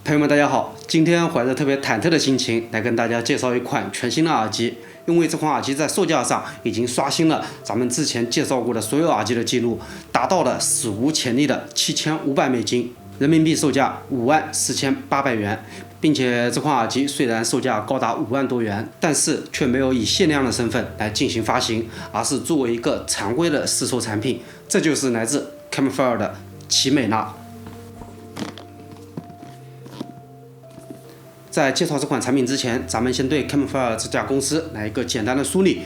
朋友们，大家好！今天怀着特别忐忑的心情来跟大家介绍一款全新的耳机，因为这款耳机在售价上已经刷新了咱们之前介绍过的所有耳机的记录，达到了史无前例的$7500，人民币售价54800元，并且这款耳机虽然售价高达5万多元，但是却没有以限量的身份来进行发行，而是作为一个常规的试售产品，这就是来自 Camfire 的奇美拉。在介绍这款产品之前，咱们先对 Camfire 这家公司来一个简单的梳理。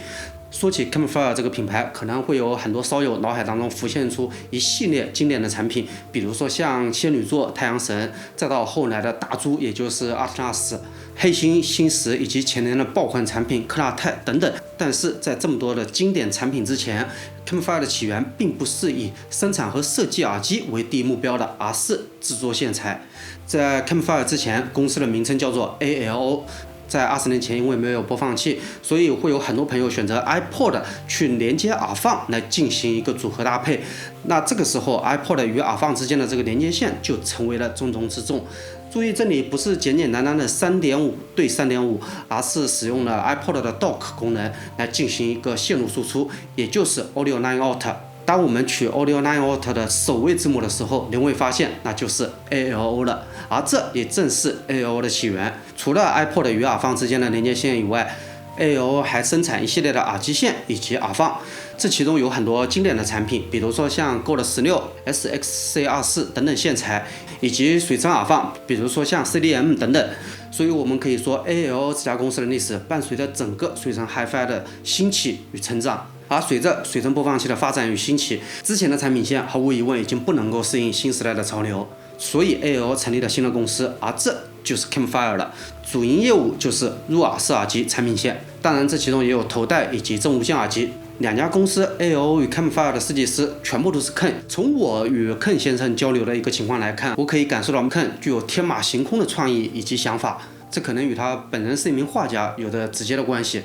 说起 Camfire 这个品牌，可能会有很多烧友脑海当中浮现出一系列经典的产品，比如说像仙女座、太阳神，再到后来的大猪，也就是阿特拉斯、黑星、星石，以及前年的爆款产品克拉泰等等。但是在这么多的经典产品之前， Camfire 的起源并不是以生产和设计耳机为第一目标的，而是制作线材。在 Camfire 之前，公司的名称叫做 ALO。在20年前，因为没有播放器，所以会有很多朋友选择 iPod 去连接耳放来进行一个组合搭配。那这个时候 iPod 与耳放之间的这个连接线就成为了重中之重。注意，这里不是简简单单的3.5对3.5，而是使用了 iPod 的 Dock 功能来进行一个线路输出，也就是 Audio Line Out。当我们取 Audio Line Out 的首位字母的时候，您会发现那就是 ALO 了，而这也正是 ALO 的起源。除了 iPod 与耳放之间的连接线以外， ALO 还生产一系列的耳机线以及耳放，这其中有很多经典的产品，比如说像 Gold 16、SXC24 等等线材，以及水声耳放，比如说像 CDM 等等。所以我们可以说 ALO 这家公司的历史伴随着整个水声 HiFi 的兴起与成长。而随着水声播放器的发展与兴起，之前的产品线毫无疑问已经不能够适应新时代的潮流，所以 ALO 成立了新的公司，而这就是 Camfire 了。主营业务就是入耳式耳机产品线，当然这其中也有头戴以及正无线耳机。两家公司 ALO 与 Camfire 的设计师全部都是 Ken。从我与 Ken 先生交流的一个情况来看，我可以感受到 Ken 具有天马行空的创意以及想法，这可能与他本人是一名画家有着直接的关系。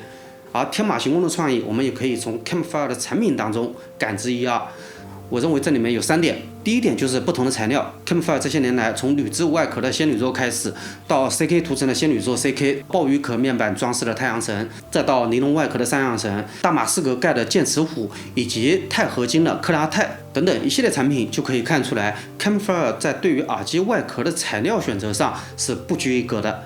而天马行空的创意，我们也可以从 Camfire 的产品当中感知一二。我认为这里面有3点。第一点就是不同的材料。Camfire 这些年来，从铝制外壳的仙女座开始，到 CK 涂层的仙女座 CK、鲍鱼壳面板装饰的太阳神，再到尼龙外壳的三阳神、大马士革盖的剑齿虎，以及钛合金的克拉泰等等一系列产品，就可以看出来 Camfire 在对于耳机外壳的材料选择上是不拘一格的。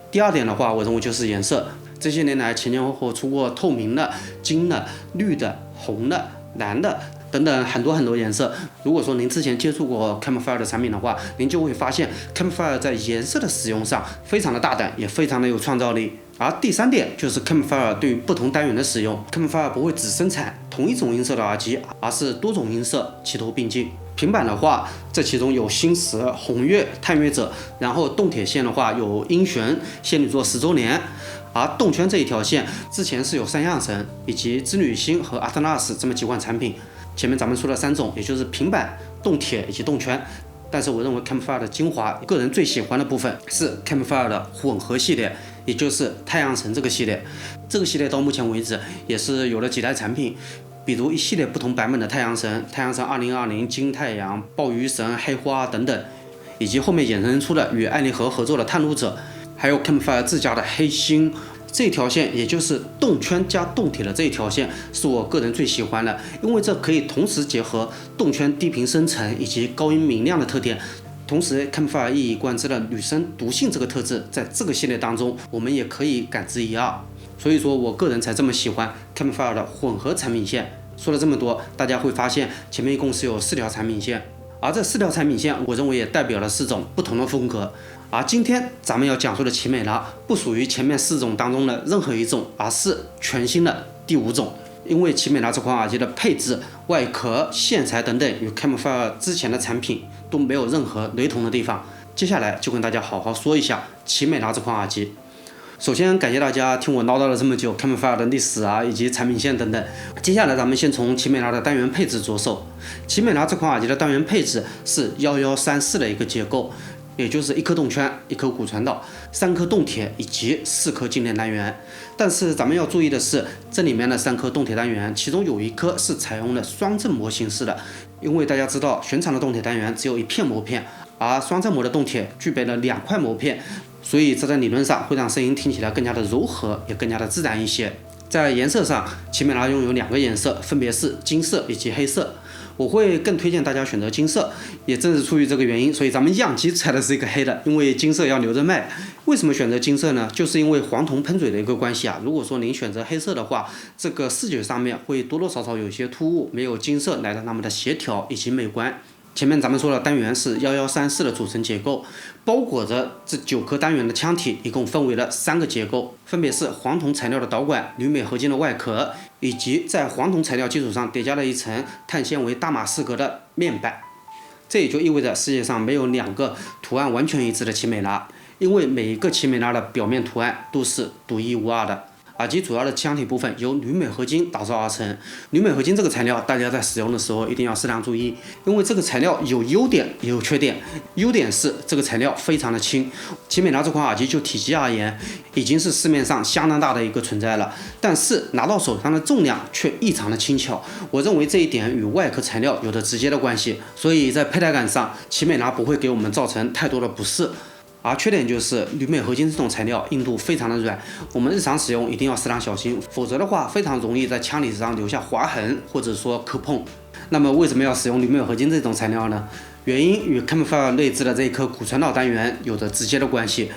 第二点的话，我认为就是颜色。这些年来前前后后出过透明的、金的、绿的、红的、蓝的等等很多颜色。如果说您之前接触过 Camfire 的产品的话，您就会发现 Camfire 在颜色的使用上非常的大胆，也非常的有创造力。而第3点就是 Camfire 对于不同单元的使用。Camfire 不会只生产同一种音色的耳机，而是多种音色齐头并进。平板的话，这其中有星石、红月、探月者，然后动铁线的话有鹰旋、仙女座10周年。而动圈这一条线之前是有三样神以及织女星和阿特拉斯这么几款产品，前面咱们说了3种，也就是平板、动铁以及动圈。但是我认为 Camfire 的精华，个人最喜欢的部分是 Camfire 的混合系列，也就是太阳神这个系列。这个系列到目前为止也是有了几代产品，比如一系列不同版本的太阳神、太阳神2020、金太阳、鲍鱼神、黑花等等，以及后面衍生出的与爱立和合作的探路者，还有 Camfire 自家的黑星。这条线也就是动圈加动铁的这一条线是我个人最喜欢的，因为这可以同时结合动圈低频深沉以及高音明亮的特点，同时 Camfire 一以贯之的女生毒性这个特质在这个系列当中我们也可以感知一二，所以说我个人才这么喜欢 Camfire 的混合产品线。说了这么多，大家会发现前面一共是有4条产品线，而这4条产品线我认为也代表了4种不同的风格。而今天咱们要讲述的奇美拉不属于前面4种当中的任何一种，而是全新的第5种。因为奇美拉这款耳机的配置、外壳、线材等等与 Camfire 之前的产品都没有任何雷同的地方。接下来就跟大家好好说一下奇美拉这款耳机。首先感谢大家听我唠叨了这么久 Camfire 的历史以及产品线等等。接下来咱们先从奇美拉的单元配置着手。奇美拉这款耳机的单元配置是1134的一个结构，也就是1颗动圈、1颗骨传导、3颗动铁以及4颗静电单元。但是咱们要注意的是，这里面的3颗动铁单元，其中有1颗是采用了双振膜形式的，因为大家知道原厂的动铁单元只有1片膜片，而双振膜的动铁具备了2块膜片，所以这在理论上会让声音听起来更加的柔和，也更加的自然一些。在颜色上，奇美拉拥有2个颜色，分别是金色以及黑色。我会更推荐大家选择金色，也正是出于这个原因，所以咱们样机采的是一个黑的，因为金色要留着卖。为什么选择金色呢？就是因为黄铜喷嘴的一个关系啊。如果说您选择黑色的话，这个视觉上面会多多少少有一些突兀，没有金色来的那么的协调以及美观。前面咱们说了，单元是1134的组成结构，包裹着这9颗单元的腔体，一共分为了3个结构，分别是黄铜材料的导管、铝镁合金的外壳，以及在黄铜材料基础上叠加了一层碳纤维大马士革的面板。这也就意味着世界上没有2个图案完全一致的奇美拉，因为每一个奇美拉的表面图案都是独一无二的。耳机主要的腔体部分由铝镁合金打造而成。铝镁合金这个材料，大家在使用的时候一定要适当注意，因为这个材料有优点也有缺点。优点是这个材料非常的轻，奇美拉这款耳机就体积而言，已经是市面上相当大的一个存在了，但是拿到手上的重量却异常的轻巧。我认为这一点与外壳材料有着直接的关系，所以在佩戴感上，奇美拉不会给我们造成太多的不适。而缺点就是铝镁合金这种材料硬度非常的软，我们日常使用一定要适当小心，否则的话非常容易在腔体上留下划痕或者说磕碰。那么为什么要使用铝镁合金这种材料呢？原因与 Camfire 内置的这一颗骨传导单元有着直接的关系。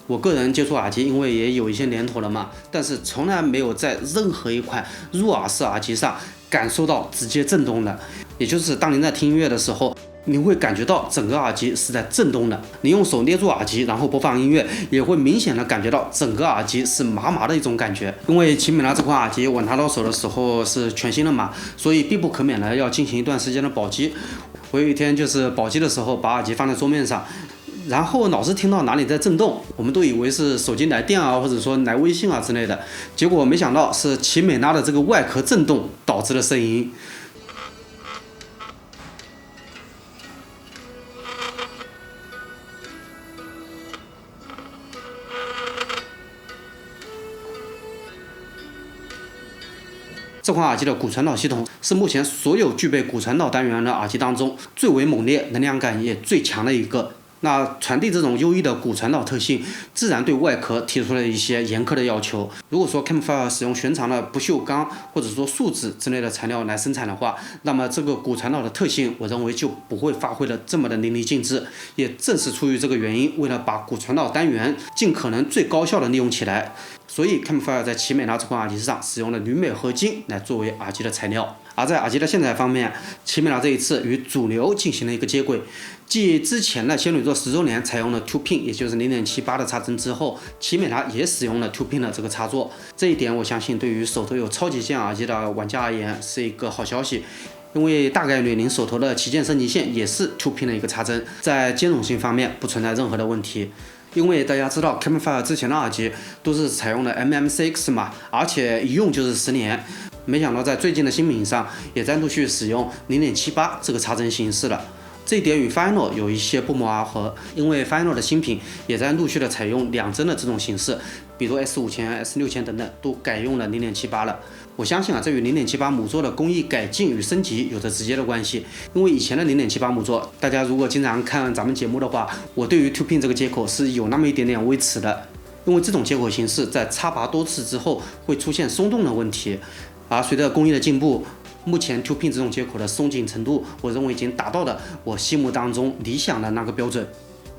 我个人接触耳机，因为也有一些年头了嘛，但是从来没有在任何一款入耳式耳机上感受到直接震动的，也就是当您在听音乐的时候，你会感觉到整个耳机是在震动的。你用手捏住耳机，然后播放音乐，也会明显的感觉到整个耳机是麻麻的一种感觉。因为奇美拉这款耳机我拿到手的时候是全新的嘛，所以必不可免的要进行一段时间的保机。我有一天就是保机的时候，把耳机放在桌面上，然后老是听到哪里在震动，我们都以为是手机来电啊，或者说来微信啊之类的，结果没想到是奇美拉的这个外壳震动导致的声音。这款耳机的骨传导系统是目前所有具备骨传导单元的耳机当中最为猛烈、能量感也最强的一个。那传递这种优异的骨传导特性，自然对外壳提出了一些严苛的要求。如果说 Camfire 使用寻常的不锈钢或者说树脂之类的材料来生产的话，那么这个骨传导的特性，我认为就不会发挥的这么的淋漓尽致。也正是出于这个原因，为了把骨传导单元尽可能最高效的利用起来，所以 Camfire 在奇美拉这款耳机上使用了铝镁合金来作为耳机的材料。而在耳机的线材方面，奇美拉这一次与主流进行了一个接轨，继之前的仙女座10周年采用了 2 pin， 也就是 0.78 的插针之后，奇美拉也使用了 2 pin 的这个插座。这一点我相信对于手头有超级线耳机的玩家而言是一个好消息，因为大概率您手头的旗舰升级线也是 2 pin 的一个插针，在兼容性方面不存在任何的问题。因为大家知道 Camfire 之前的耳机都是采用了 MMCX 嘛，而且一用就是10年，没想到在最近的新品上也在陆续使用 0.78 这个插针形式了。这一点与 Final 有一些不谋而合，因为 Final 的新品也在陆续的采用2针的这种形式，比如 S5000、S6000 等等都改用了 0.78 了。我相信啊，这与 0.78 母座的工艺改进与升级有着直接的关系。因为以前的 0.78 母座，大家如果经常看咱们节目的话，我对于 2 pin 这个接口是有那么一点点微词的，因为这种接口形式在插拔多次之后会出现松动的问题。而随着工艺的进步，目前 2 pin 这种接口的松紧程度，我认为已经达到了我心目当中理想的那个标准。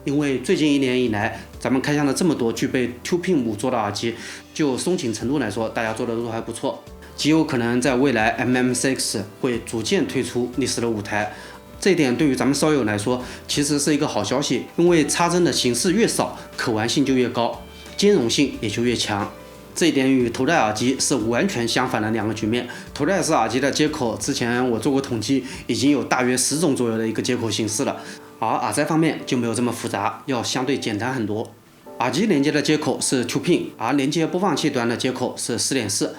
因为最近1年以来，咱们开箱了这么多具备 2 pin 母座的耳机，就松紧程度来说，大家做的都还不错，极有可能在未来 MMCX 会逐渐退出历史的舞台。这一点对于咱们烧友来说，其实是一个好消息，因为插针的形式越少，可玩性就越高，兼容性也就越强。这一点与头戴耳机是完全相反的2个局面。头戴式耳机的接口，之前我做过统计，已经有大约10种左右的一个接口形式了，而耳塞方面就没有这么复杂，要相对简单很多。耳机连接的接口是 2 pin， 而连接播放器端的接口是 4.4。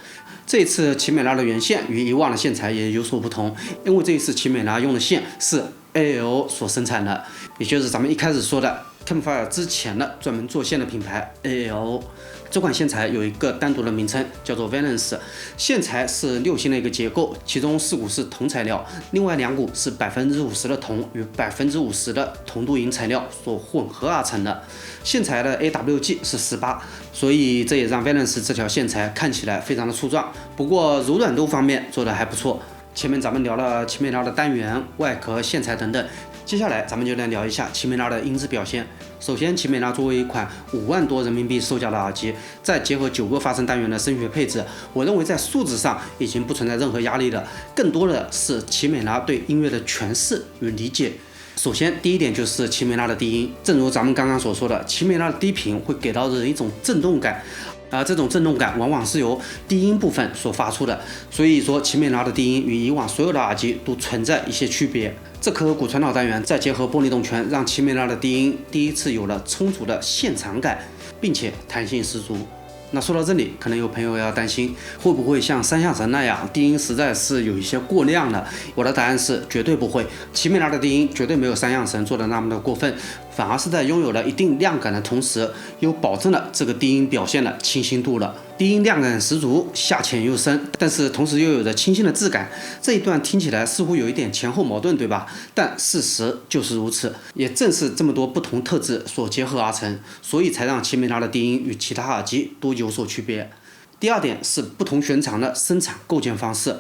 这次奇美拉的原线与以往的线材也有所不同，因为这一次奇美拉用的线是 AL 所生产的，也就是咱们一开始说的 Campfire 之前的专门做线的品牌 ALO。这款线材有一个单独的名称，叫做 Valence。线材是6芯的一个结构，其中4股是铜材料，另外2股是50%的铜与50%的铜镀银材料所混合而成的。线材的 AWG 是18，所以这也让 Valence 这条线材看起来非常的粗壮。不过柔软度方面做的还不错。前面咱们聊了奇美拉的单元、外壳、线材等等，接下来咱们就来聊一下奇美拉的音质表现。首先，奇美拉作为一款5万多人民币售价的耳机，再结合9个发声单元的声学配置，我认为在素质上已经不存在任何压力了，更多的是奇美拉对音乐的诠释与理解。首先，第一点就是奇美拉的低音，正如咱们刚刚所说的，奇美拉的低频会给到人一种震动感。这种震动感往往是由低音部分所发出的，所以说奇美拉的低音与以往所有的耳机都存在一些区别。这颗骨传导单元再结合玻璃动圈，让奇美拉的低音第一次有了充足的现场感，并且弹性十足。那说到这里，可能有朋友要担心，会不会像三相神那样，低音实在是有一些过亮了？我的答案是绝对不会，奇美拉的低音绝对没有三相神做的那么的过分，反而是在拥有了一定亮感的同时，又保证了这个低音表现的清新度了。低音亮感十足，下浅又深，但是同时又有着清新的质感。这一段听起来似乎有一点前后矛盾，对吧？但事实就是如此，也正是这么多不同特质所结合而成，所以才让奇美拉的低音与其他耳机都有所区别。第二点是不同旋长的声场构建方式。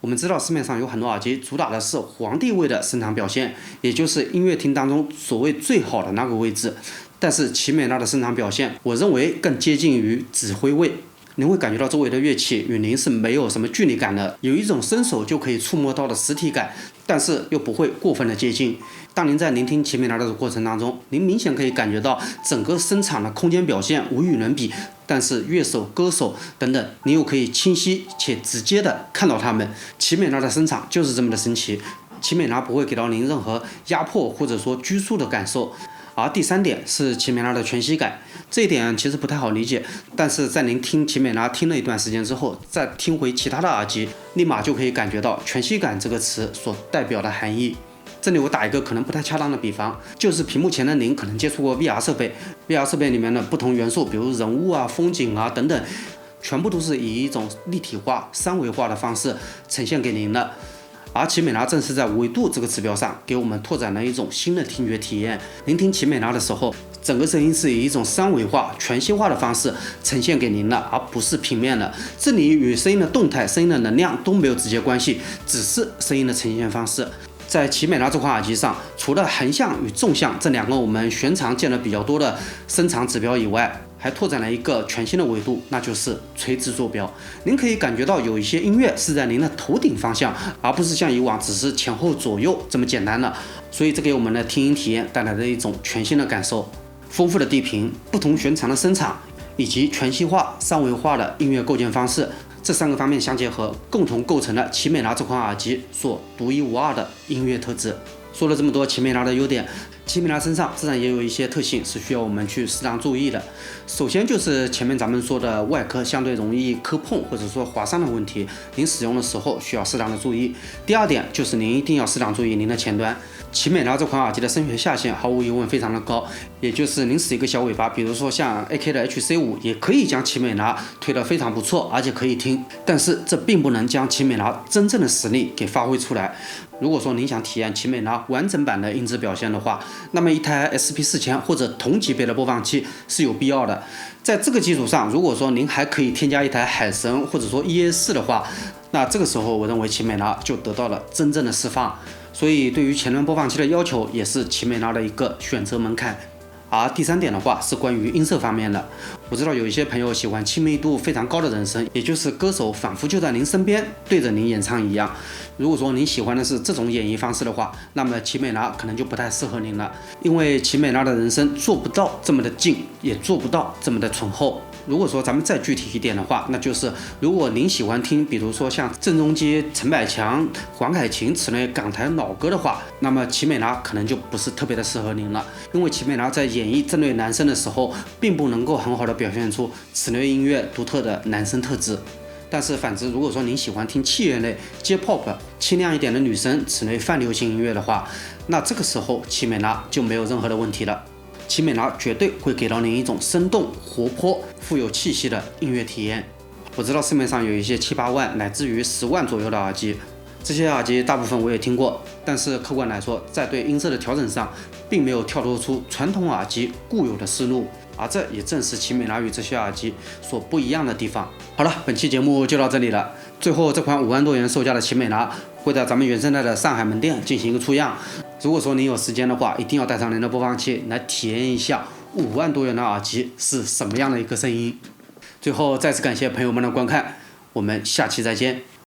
我们知道市面上有很多耳机主打的是皇帝位的声场表现，也就是音乐厅当中所谓最好的那个位置。但是奇美拉的声场表现，我认为更接近于指挥位。您会感觉到周围的乐器与您是没有什么距离感的，有一种伸手就可以触摸到的实体感，但是又不会过分的接近。当您在聆听奇美拉的过程当中，您明显可以感觉到整个声场的空间表现无与伦比，但是乐手、歌手等等，您又可以清晰且直接的看到他们。奇美拉的声场就是这么的神奇，奇美拉不会给到您任何压迫或者说拘束的感受。而第三点是奇美拉的全息感，这一点其实不太好理解，但是在您听奇美拉听了一段时间之后，再听回其他的耳机，立马就可以感觉到全息感这个词所代表的含义。这里我打一个可能不太恰当的比方，就是屏幕前的您可能接触过 VR 设备 ，VR 设备里面的不同元素，比如人物啊、风景啊等等，全部都是以一种立体化、三维化的方式呈现给您的。而奇美拉正是在维度这个指标上，给我们拓展了一种新的听觉体验。聆听奇美拉的时候，整个声音是以一种三维化、全息化的方式呈现给您的，而不是平面的。这里与声音的动态、声音的能量都没有直接关系，只是声音的呈现方式。在奇美拉这款耳机上，除了横向与纵向这2个我们寻常见的比较多的声场指标以外，还拓展了一个全新的维度，那就是垂直坐标。您可以感觉到有一些音乐是在您的头顶方向，而不是像以往只是前后左右这么简单的。所以这给我们的听音体验带来了一种全新的感受。丰富的低频、不同旋长的声场，以及全息化、三维化的音乐构建方式，这3个方面相结合，共同构成了奇美拉这款耳机所独一无二的音乐特质。说了这么多奇美拉的优点，奇美拉身上自然也有一些特性是需要我们去适当注意的。首先就是前面咱们说的外壳相对容易磕碰或者说划伤的问题，您使用的时候需要适当的注意。第二点就是您一定要适当注意您的前端。奇美拉这款耳机的声学下限毫无疑问非常的高，也就是您使一个小尾巴，比如说像 AK 的 HC5 也可以将奇美拉推得非常不错，而且可以听，但是这并不能将奇美拉真正的实力给发挥出来。如果说您想体验奇美拉完整版的音质表现的话，那么一台 SP4000或者同级别的播放器是有必要的。在这个基础上，如果说您还可以添加一台海神或者说 EA4的话，那这个时候我认为奇美拉就得到了真正的释放。所以对于前端播放器的要求也是奇美拉的一个选择门槛。而第3点的话是关于音色方面的。我知道有一些朋友喜欢亲密度非常高的人声，也就是歌手仿佛就在您身边对着您演唱一样。如果说您喜欢的是这种演绎方式的话，那么奇美拉可能就不太适合您了，因为奇美拉的人声做不到这么的近，也做不到这么的醇厚。如果说咱们再具体一点的话，那就是如果您喜欢听比如说像郑中基、陈百强、黄凯芹此类港台老歌的话，那么奇美拉可能就不是特别的适合您了，因为奇美拉在演绎这类男声的时候，并不能够很好的表现出此类音乐独特的男声特质。但是反之，如果说您喜欢听器乐类、J-pop 清亮一点的女生此类泛流行音乐的话，那这个时候奇美拉就没有任何的问题了。奇美拉绝对会给到您一种生动、活泼、富有气息的音乐体验。我知道市面上有一些7、8万乃至于10万左右的耳机，这些耳机大部分我也听过，但是客观来说，在对音色的调整上，并没有跳脱出传统耳机固有的思路，而这也正是奇美拉与这些耳机所不一样的地方。好了，本期节目就到这里了。最后，这款5万多元售价的奇美拉会在咱们原生态的上海门店进行一个出样。如果说您有时间的话，一定要带上您的播放器来体验一下5万多元的耳机是什么样的一个声音。最后再次感谢朋友们的观看，我们下期再见。